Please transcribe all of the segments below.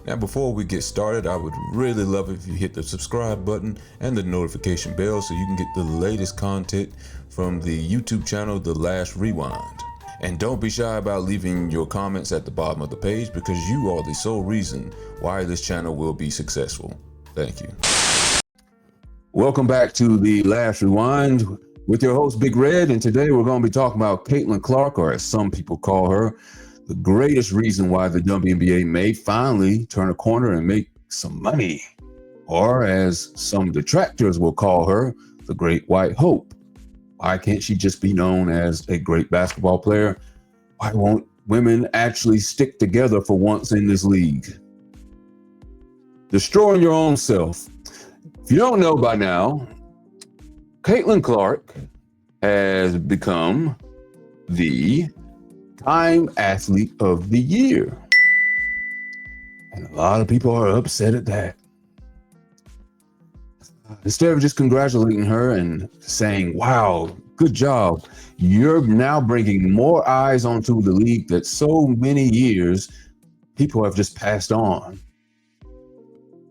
Now, before we get started, I would really love if you hit the subscribe button and the notification bell so you can get the latest content from the YouTube channel, The Last Rewind. And don't be shy about leaving your comments at the bottom of the page because you are the sole reason why this channel will be successful. Thank you. Welcome back to The Last Rewind with your host, Big Red. And today we're going to be talking about Caitlyn Clark, or as some people call her, the greatest reason why the WNBA may finally turn a corner and make some money. Or as some detractors will call her, the Great White Hope. Why can't she just be known as a great basketball player? Why won't women actually stick together for once in this league? Destroying your own self. If you don't know by now, Caitlyn Clark has become the Time Athlete of the Year. And a lot of people are upset at that. Instead of just congratulating her and saying, wow, good job, you're now bringing more eyes onto the league that so many years people have just passed on.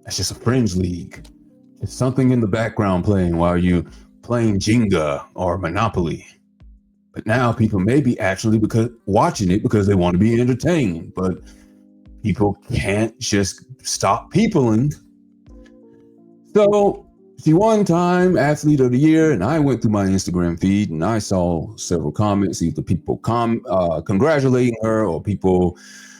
That's just a fringe league. It's something in the background playing while you're playing Jenga or Monopoly. But now people may be actually watching it because they want to be entertained. But people can't just stop peopling. So she won Time Athlete of the Year, and I went through my Instagram feed and I saw several comments, either people congratulating her or people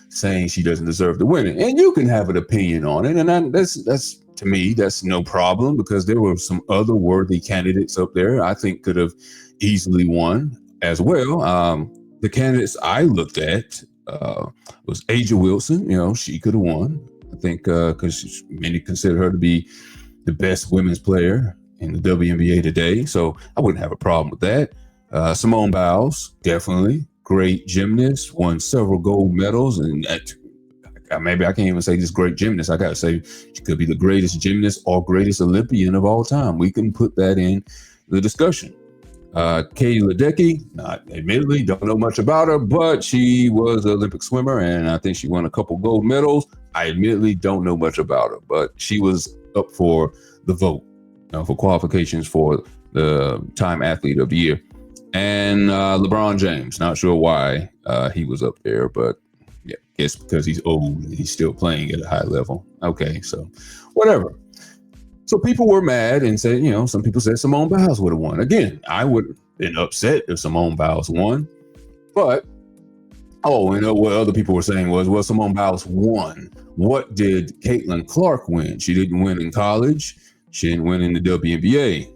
saying she doesn't deserve to win it. And you can have an opinion on it, and that's to me, that's no problem because there were some other worthy candidates up there I think could have easily won as well. The candidates I looked at was Aja Wilson. You know, she could have won. I think because many consider her to be the best women's player in the WNBA today. So I wouldn't have a problem with that. Simone Biles, definitely great gymnast, won several gold medals, and maybe I can't even say this great gymnast. I got to say she could be the greatest gymnast or greatest Olympian of all time. We can put that in the discussion. Katie Ledecky, admittedly, don't know much about her, but she was an Olympic swimmer, and I think she won a couple gold medals. I admittedly don't know much about her, but she was up for the vote for qualifications for the Time Athlete of the Year. And LeBron James, not sure why he was up there, but yeah, I guess because he's old and he's still playing at a high level. Okay, so whatever. So people were mad and said, some people said Simone Biles would have won. Again, I would have been upset if Simone Biles won. But, what other people were saying was, well, Simone Biles won. What did Caitlyn Clark win? She didn't win in college. She didn't win in the WNBA.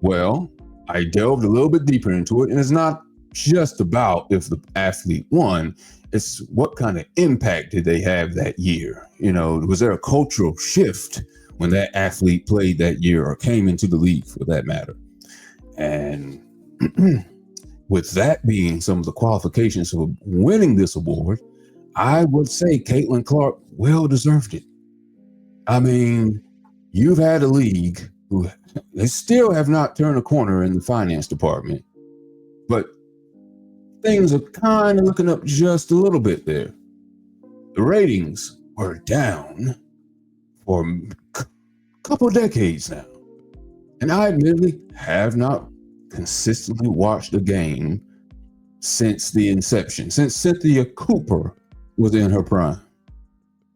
Well, I delved a little bit deeper into it, and it's not just about if the athlete won. It's what kind of impact did they have that year? Was there a cultural shift when that athlete played that year or came into the league for that matter? And with that being some of the qualifications for winning this award, I would say Caitlyn Clark well deserved it. I mean, you've had a league who they still have not turned a corner in the finance department, but things are kind of looking up just a little bit there. The ratings were down for a couple of decades now. And I admittedly have not consistently watched a game since the inception, since Cynthia Cooper was in her prime.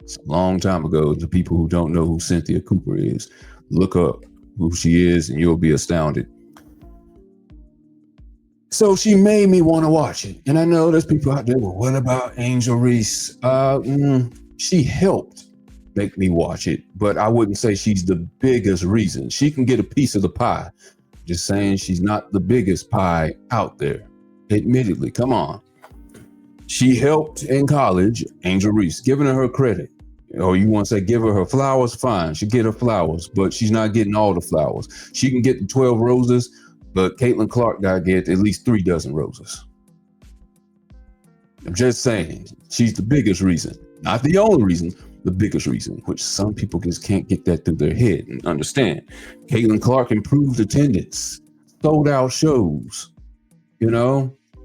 It's a long time ago. The people who don't know who Cynthia Cooper is, look up who she is and you'll be astounded. So she made me want to watch it. And I know there's people out there, well, what about Angel Reese? She helped make me watch it, but I wouldn't say she's the biggest reason. She can get a piece of the pie. Just saying she's not the biggest pie out there. Admittedly, come on. She helped in college, Angel Reese, giving her credit. Or you want to say give her flowers, fine. She get her flowers, but she's not getting all the flowers. She can get the 12 roses, but Caitlyn Clark got to get at least 3 dozen roses. I'm just saying, she's the biggest reason. Not the only reason, the biggest reason, which some people just can't get that through their head and understand. Caitlyn Clark improved attendance, sold out shows,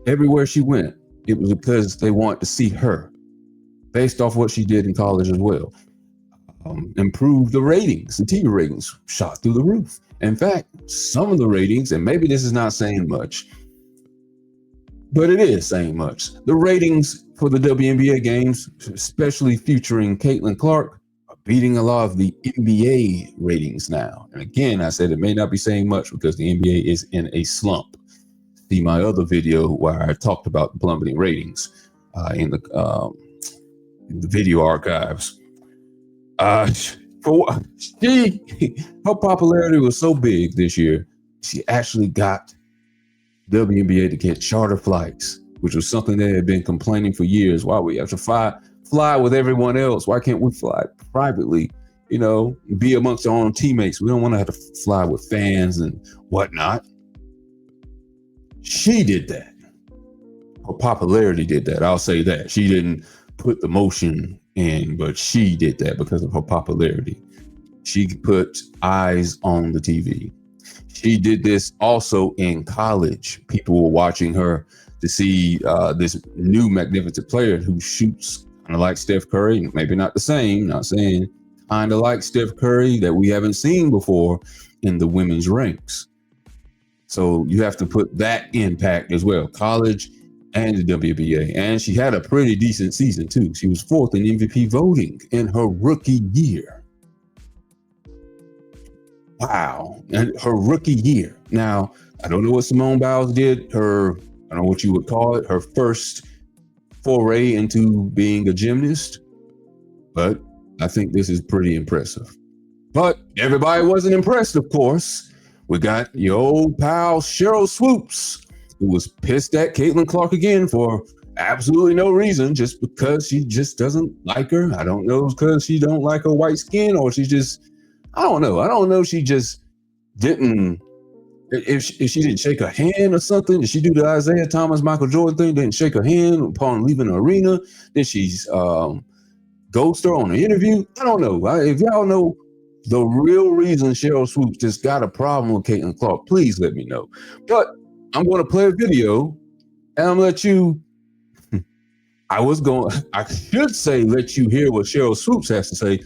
everywhere she went. It was because they wanted to see her based off what she did in college as well. improved the ratings. The TV ratings shot through the roof. In fact, some of the ratings, and maybe this is not saying much, but it is saying much. The ratings for the WNBA games, especially featuring Caitlyn Clark, are beating a lot of the NBA ratings now. And again, I said it may not be saying much because the NBA is in a slump. See my other video where I talked about plummeting ratings in the video archives. Her popularity was so big this year, she actually got WNBA to get charter flights, which was something they had been complaining for years. Why we have to fly with everyone else? Why can't we fly privately? Be amongst our own teammates. We don't want to have to fly with fans and whatnot. She did that. Her popularity did that. I'll say that. She didn't put the motion in, but she did that because of her popularity. She put eyes on the TV. She did this also in college. People were watching her to see this new magnificent player who shoots kind of like Steph Curry, maybe not the same, not saying kind of like Steph Curry that we haven't seen before in the women's ranks. So you have to put that impact as well, college and the WNBA. And she had a pretty decent season too. She was 4th in MVP voting in her rookie year. Wow. And her rookie year. Now, I don't know what Simone Biles did, I don't know what you would call it, her first foray into being a gymnast, but I think this is pretty impressive. But everybody wasn't impressed, of course. We got your old pal Sheryl Swoopes, who was pissed at Caitlyn Clark again for absolutely no reason, just because she just doesn't like her. I don't know, because she don't like her white skin, or she just, I don't know. She just didn't, if she didn't shake her hand or something. Did she do the Isaiah Thomas, Michael Jordan thing? Didn't shake her hand upon leaving the arena? Did she ghost her on the interview? I don't know. If y'all know the real reason Sheryl Swoopes just got a problem with Caitlyn Clark, please let me know. But I'm going to play a video and I'm going to let you, I should say let you hear what Sheryl Swoopes has to say.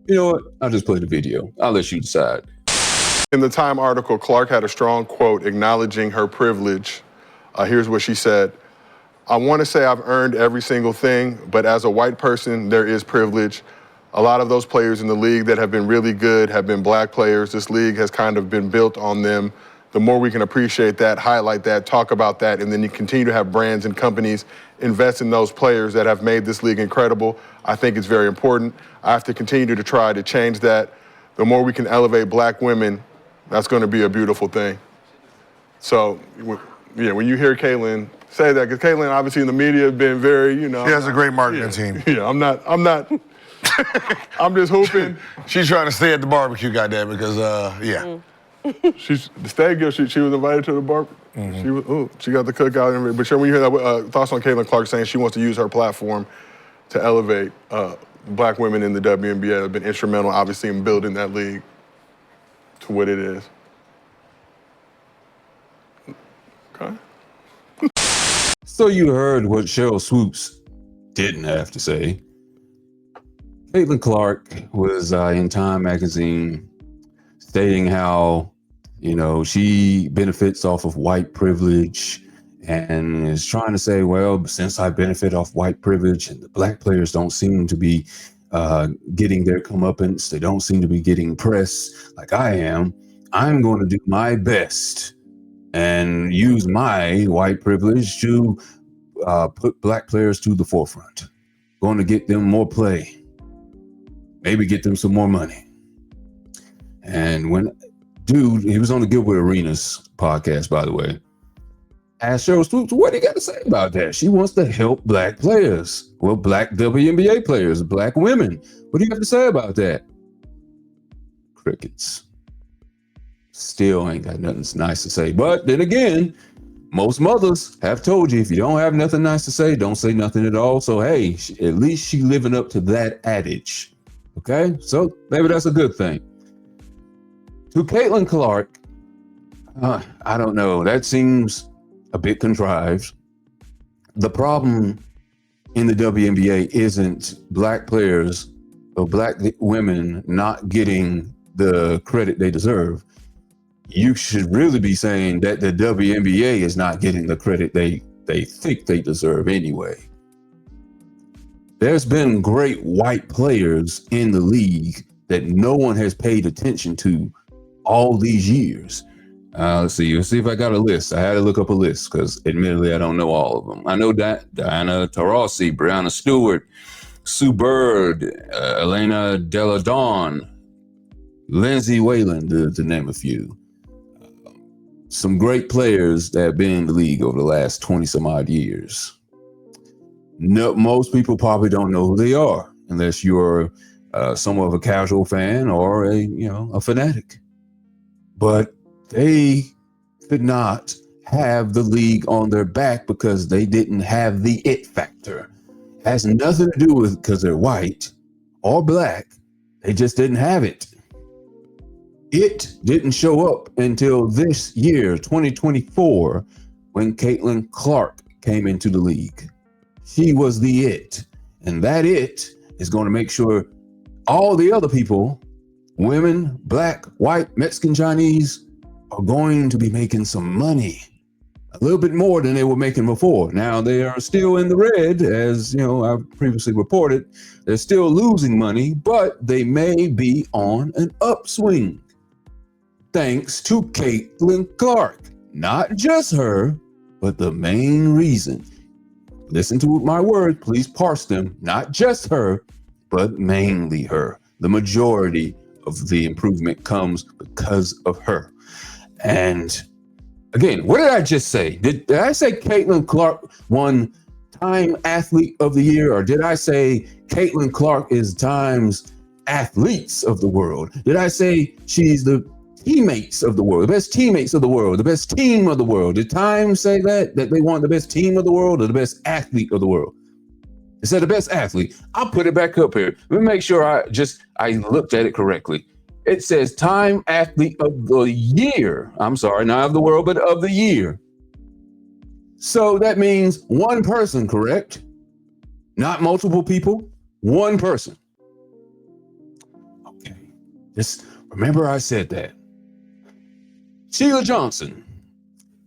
You know what? I'll just play the video. I'll let you decide. In the Time article, Clark had a strong quote acknowledging her privilege. Here's what she said. I want to say I've earned every single thing, but as a white person, there is privilege. A lot of those players in the league that have been really good have been black players. This league has kind of been built on them. The more we can appreciate that, highlight that, talk about that, and then you continue to have brands and companies invest in those players that have made this league incredible, I think it's very important. I have to continue to try to change that. The more we can elevate black women, that's going to be a beautiful thing. So, yeah, when you hear Caitlyn say that, because Caitlyn obviously in the media has been very, She has a great marketing team. Yeah, I'm not, I'm just hooping. She's trying to stay at the barbecue, goddamn, because, yeah. She's the stag girl. She was invited to the bar. Mm-hmm. She got the cookout. But when you hear that, thoughts on Caitlyn Clark saying she wants to use her platform to elevate black women in the WNBA have been instrumental, obviously, in building that league to what it is. Okay. So you heard what Sheryl Swoopes didn't have to say. Caitlyn Clark was in Time magazine stating how, she benefits off of white privilege and is trying to say, well, since I benefit off white privilege and the black players don't seem to be getting their comeuppance, they don't seem to be getting press like I am, I'm going to do my best and use my white privilege to put black players to the forefront. Going to get them more play, maybe get them some more money. And he was on the Gilbert Arenas podcast, by the way, asked Sheryl Swoopes, what do you got to say about that? She wants to help black players. Well, black WNBA players, black women. What do you have to say about that? Crickets. Still ain't got nothing nice to say. But then again, most mothers have told you, if you don't have nothing nice to say, don't say nothing at all. So, hey, at least she living up to that adage. Okay? So maybe that's a good thing. To Caitlyn Clark, I don't know. That seems a bit contrived. The problem in the WNBA isn't black players of black women not getting the credit they deserve, you should really be saying that the WNBA is not getting the credit they think they deserve anyway. There's been great white players in the league that no one has paid attention to all these years. Let's see if I got a list. I had to look up a list because admittedly I don't know all of them. I know that Diana Taurasi, Brianna Stewart, Sue Bird, Elena Della Dawn, Lindsay Whalen, to name a few. Some great players that have been in the league over the last 20 some odd years. No, most people probably don't know who they are unless you're somewhat of a casual fan or a fanatic. But they could not have the league on their back because they didn't have the it factor. It has nothing to do with because they're white or black. They just didn't have it. It didn't show up until this year, 2024, when Caitlyn Clark came into the league. She was the it. And that it is going to make sure all the other people, women, black, white, Mexican, Chinese, are going to be making some money. A little bit more than they were making before. Now they are still in the red, as I've previously reported. They're still losing money, but they may be on an upswing. Thanks to Caitlyn Clark. Not just her, but the main reason. Listen to my words, please parse them. Not just her, but mainly her. The majority of the improvement comes because of her. And again, what did I just say? Did I say Caitlyn Clark won Time Athlete of the Year, or did I say Caitlyn Clark is Time's Athletes of the World? Did I say she's the teammates of the world, the best teammates of the world, the best team of the world? Did Time say that they want the best team of the world or the best athlete of the world? It said the best athlete. I'll put it back up here. Let me make sure I looked at it correctly. It says Time Athlete of the Year. I'm sorry, not of the world, but of the year. So that means one person, correct? Not multiple people, one person. Okay, just remember I said that. Sheila Johnson.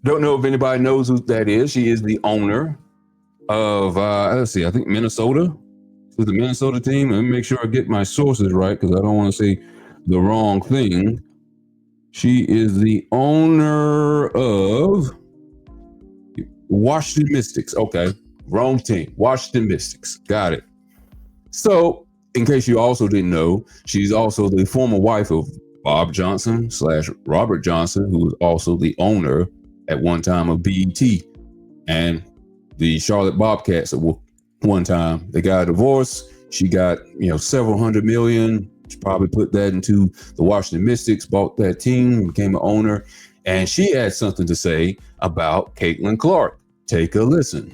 Don't know if anybody knows who that is. She is the owner of, I think Minnesota. To the Minnesota team. Let me make sure I get my sources right because I don't want to say the wrong thing. She is the owner of Washington Mystics. Okay, wrong team. Washington Mystics. Got it. So, in case you also didn't know, she's also the former wife of Bob Johnson / Robert Johnson, who was also the owner at one time of BET and the Charlotte Bobcats at one time. They got a divorce. She got, several $100 million. She probably put that into the Washington Mystics, bought that team, became an owner. And she had something to say about Caitlyn Clark. Take a listen.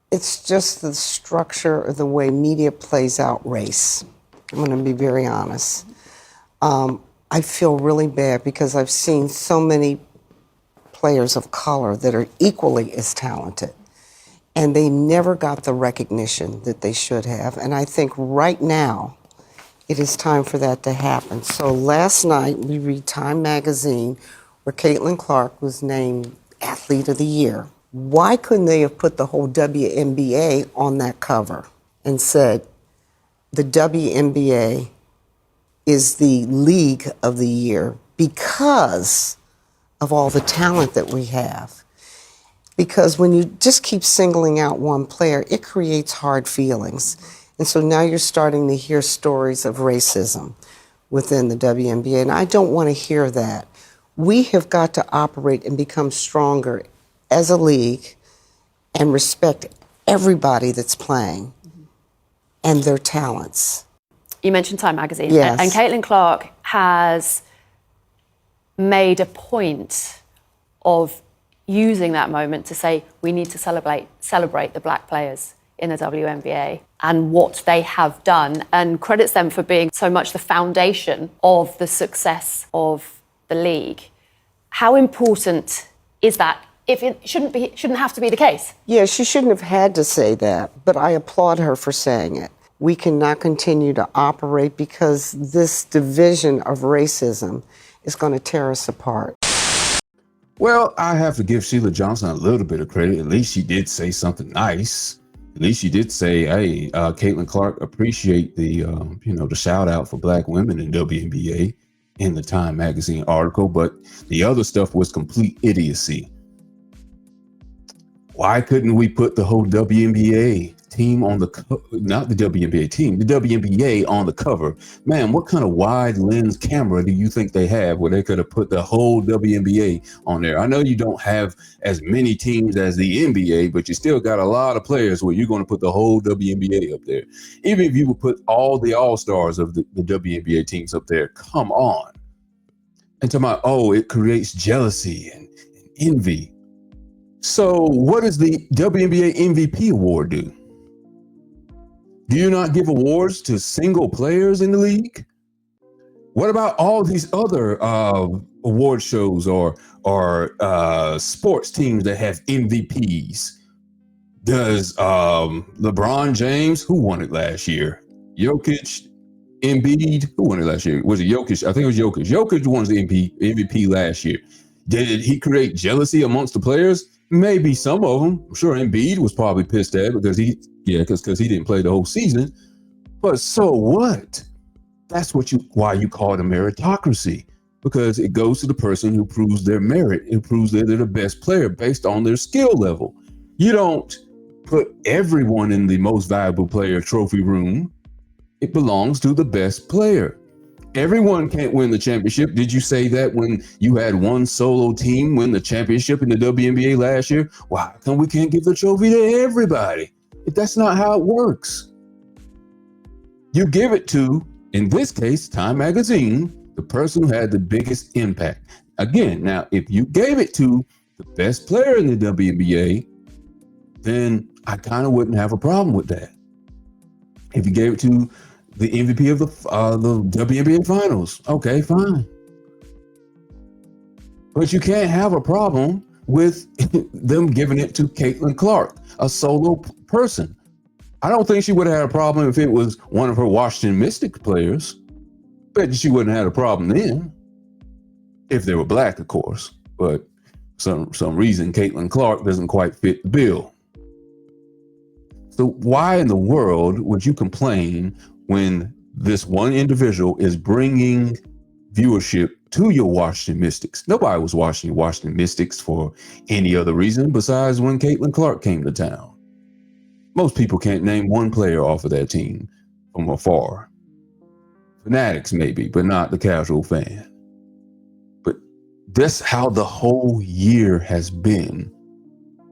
It's just the structure of the way media plays out race. I'm going to be very honest. I feel really bad because I've seen so many players of color that are equally as talented, and they never got the recognition that they should have. And I think right now, it is time for that to happen. So last night, we read Time magazine, where Caitlyn Clark was named Athlete of the Year. Why couldn't they have put the whole WNBA on that cover and said, the WNBA is the league of the year because of all the talent that we have? Because when you just keep singling out one player, it creates hard feelings. And so now you're starting to hear stories of racism within the WNBA, and I don't want to hear that. We have got to operate and become stronger as a league and respect everybody that's playing and their talents. You mentioned Time magazine. Yes. And Caitlyn Clark has made a point of using that moment to say we need to celebrate the black players in the WNBA and what they have done, and credits them for being so much the foundation of the success of the league. How important is that if it shouldn't have to be the case. Yeah, she shouldn't have had to say that, but I applaud her for saying it. We cannot continue to operate because this division of racism is going to tear us apart. Well, I have to give Sheila Johnson a little bit of credit. At least she did say something nice. At least she did say, hey, Caitlyn Clark, appreciate the, the shout out for Black women in WNBA in the Time magazine article, but the other stuff was complete idiocy. Why couldn't we put the whole WNBA team on the not the WNBA team, the WNBA on the cover? Man, what kind of wide lens camera do you think they have where they could have put the whole WNBA on there? I know you don't have as many teams as the NBA, but you still got a lot of players where you're going to put the whole WNBA up there. Even if you would put all the all-stars of the WNBA teams up there, come on. And talking about, oh, it creates jealousy and envy. So what does the WNBA MVP award do? Do you not give awards to single players in the league? What about all these other award shows or sports teams that have MVPs? Does LeBron James, who won it last year? Jokic, Embiid, who won it last year? Was it Jokic? I think it was Jokic. Jokic won the MVP last year. Did he create jealousy amongst the players? Maybe some of them. I'm sure Embiid was probably pissed at because he didn't play the whole season. But so what? That's why you call it a meritocracy, because it goes to the person who proves their merit, who proves that they're the best player based on their skill level. You don't put everyone in the most valuable player trophy room. It belongs to the best player. Everyone can't win the championship. Did you say that when you had one solo team win the championship in the WNBA last year? Why come we can't give the trophy to everybody? That's not how it works. You give it to, in this case, Time Magazine, the person who had the biggest impact. Again, now, if you gave it to the best player in the WNBA, then I kind of wouldn't have a problem with that. If you gave it to the MVP of the WNBA finals, okay, fine. But you can't have a problem with them giving it to Caitlyn Clark, a solo person. I don't think she would have had a problem if it was one of her Washington Mystics players. Bet she wouldn't have had a problem then, if they were Black, of course. But some reason Caitlyn Clark doesn't quite fit the bill. So why in the world would you complain when this one individual is bringing viewership to your Washington Mystics? Nobody was watching Washington Mystics for any other reason besides when Caitlyn Clark came to town. Most people can't name one player off of that team from afar. Fanatics maybe, but not the casual fan. But that's how the whole year has been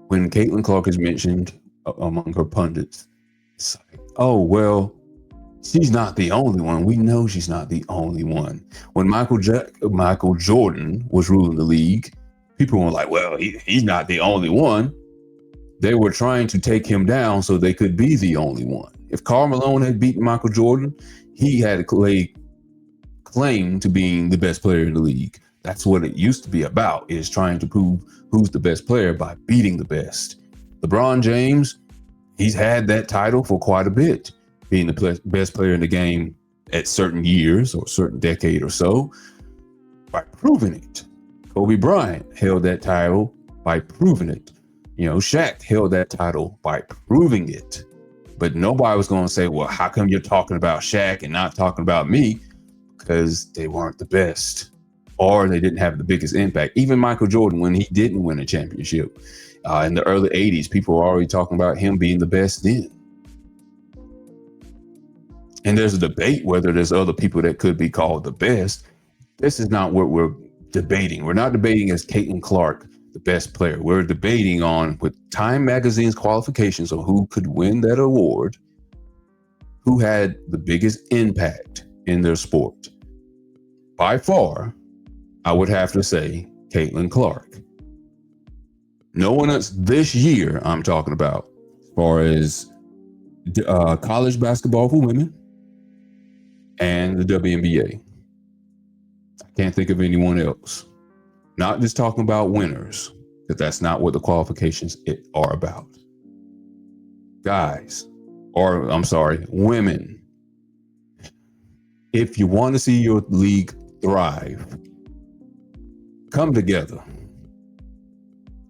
when Caitlyn Clark is mentioned among her pundits. It's like, oh, well, she's not the only one. We know she's not the only one. When Michael Jordan was ruling the league, people were like, well, he's not the only one. They were trying to take him down so they could be the only one. If Karl Malone had beaten Michael Jordan, he had claim to being the best player in the league. That's what it used to be about, is trying to prove who's the best player by beating the best. LeBron James, he's had that title for quite a bit, being the best player in the game at certain years or certain decade or so by proving it. Kobe Bryant held that title by proving it. You know, Shaq held that title by proving it. But nobody was going to say, well, how come you're talking about Shaq and not talking about me? Because they weren't the best, or they didn't have the biggest impact. Even Michael Jordan, when he didn't win a championship in the early 80s, people were already talking about him being the best then. And there's a debate whether there's other people that could be called the best. This is not what we're debating. We're not debating as Caitlyn Clark the best player. We're debating on, with Time Magazine's qualifications on who could win that award, who had the biggest impact in their sport. By far, I would have to say Caitlyn Clark. No one else this year I'm talking about, as far as college basketball for women and the WNBA. I can't think of anyone else. Not just talking about winners, That that's not what the qualifications are about. Guys, or I'm sorry, women, if you want to see your league thrive, come together.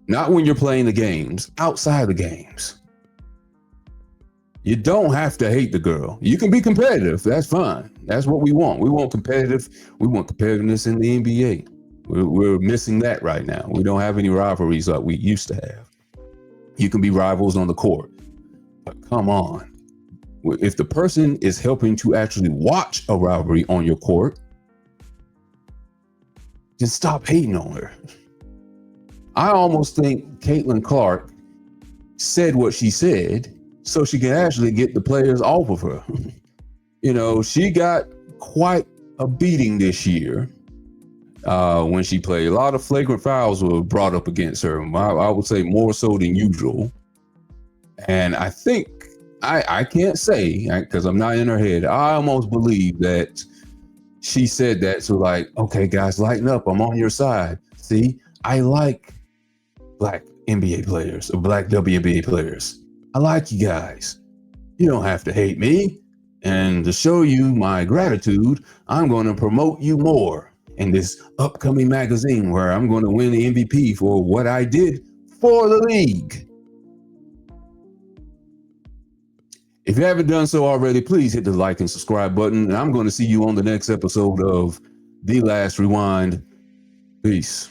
Not when you're playing the games, outside the games. You don't have to hate the girl. You can be competitive. That's fine. That's what we want. We want competitiveness in the NBA. We're missing that right now. We don't have any rivalries like we used to have. You can be rivals on the court, but come on. If the person is helping to actually watch a rivalry on your court, just stop hating on her. I almost think Caitlyn Clark said what she said so she can actually get the players off of her. You know, she got quite a beating this year when she played. A lot of flagrant fouls were brought up against her. I would say more so than usual. And I think, I can't say, because I'm not in her head, I almost believe that she said that to like, okay, guys, lighten up. I'm on your side. See, I like black NBA players or black WNBA players. I like you guys. You don't have to hate me. And to show you my gratitude, I'm going to promote you more in this upcoming magazine where I'm going to win the MVP for what I did for the league. If you haven't done so already, please hit the like and subscribe button. And I'm going to see you on the next episode of The Last Rewind. Peace.